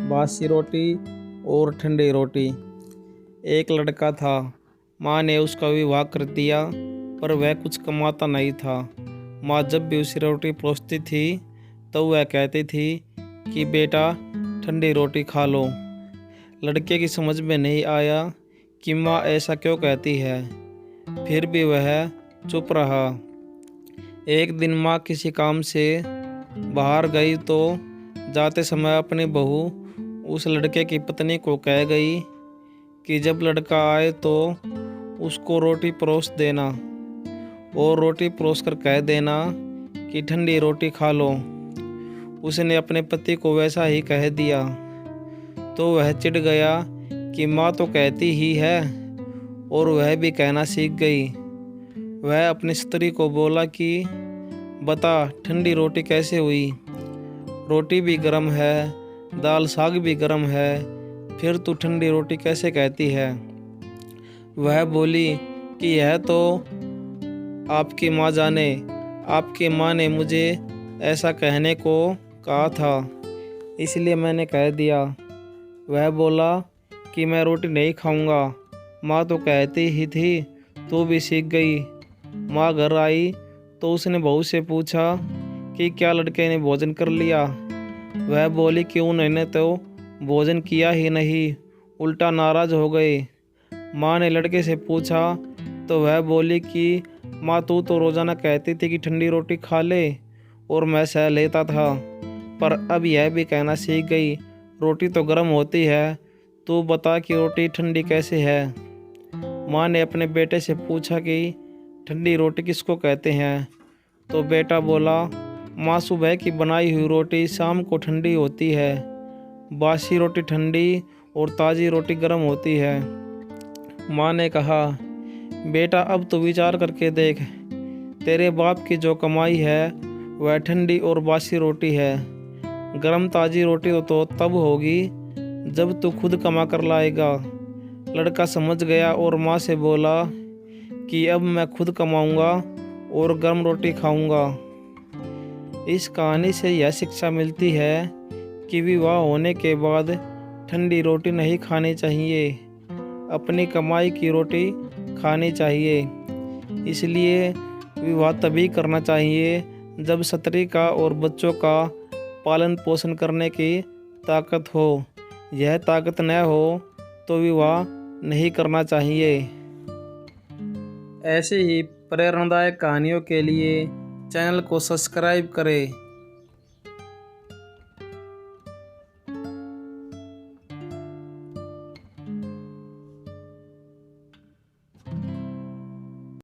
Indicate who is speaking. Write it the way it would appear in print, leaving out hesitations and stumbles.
Speaker 1: बासी रोटी और ठंडी रोटी। एक लड़का था, माँ ने उसका विवाह कर दिया, पर वह कुछ कमाता नहीं था। माँ जब भी उसे रोटी परोसती थी तो वह कहती थी कि बेटा ठंडी रोटी खा लो। लड़के की समझ में नहीं आया कि माँ ऐसा क्यों कहती है, फिर भी वह चुप रहा। एक दिन माँ किसी काम से बाहर गई तो जाते समय अपनी बहू उस लड़के की पत्नी को कह गई कि जब लड़का आए तो उसको रोटी परोस देना और रोटी परोस कर कह देना कि ठंडी रोटी खा लो। उसने अपने पति को वैसा ही कह दिया तो वह चिढ़ गया कि माँ तो कहती ही है, और वह भी कहना सीख गई। वह अपनी स्त्री को बोला कि बता ठंडी रोटी कैसे हुई? रोटी भी गर्म है, दाल साग भी गर्म है, फिर तू ठंडी रोटी कैसे कहती है? वह बोली कि यह तो आपकी माँ जाने, आपकी माँ ने मुझे ऐसा कहने को कहा था, इसलिए मैंने कह दिया। वह बोला कि मैं रोटी नहीं खाऊंगा, माँ तो कहती ही थी, तू भी सीख गई। माँ घर आई तो उसने बहू से पूछा कि क्या लड़के ने भोजन कर लिया? वह बोली कि उन्होंने तो भोजन किया ही नहीं, उल्टा नाराज हो गए। माँ ने लड़के से पूछा तो वह बोली कि माँ तू तो रोज़ाना कहती थी कि ठंडी रोटी खा ले और मैं सह लेता था, पर अब यह भी कहना सीख गई रोटी तो गर्म होती है, तू बता कि रोटी ठंडी कैसे है? माँ ने अपने बेटे से पूछा कि ठंडी रोटी किसको कहते हैं? तो बेटा बोला, माँ सुबह की बनाई हुई रोटी शाम को ठंडी होती है, बासी रोटी ठंडी और ताज़ी रोटी गर्म होती है। माँ ने कहा, बेटा अब तो विचार करके देख, तेरे बाप की जो कमाई है वह ठंडी और बासी रोटी है। गर्म ताज़ी रोटी तो तब होगी जब तू खुद कमा कर लाएगा। लड़का समझ गया और माँ से बोला कि अब मैं खुद कमाऊंगा और गर्म रोटी खाऊंगा। इस कहानी से यह शिक्षा मिलती है कि विवाह होने के बाद ठंडी रोटी नहीं खानी चाहिए, अपनी कमाई की रोटी खानी चाहिए। इसलिए विवाह तभी करना चाहिए जब स्त्री का और बच्चों का पालन पोषण करने की ताकत हो। यह ताकत न हो तो विवाह नहीं करना चाहिए। ऐसे ही प्रेरणादायक कहानियों के लिए चैनल को सब्सक्राइब करें।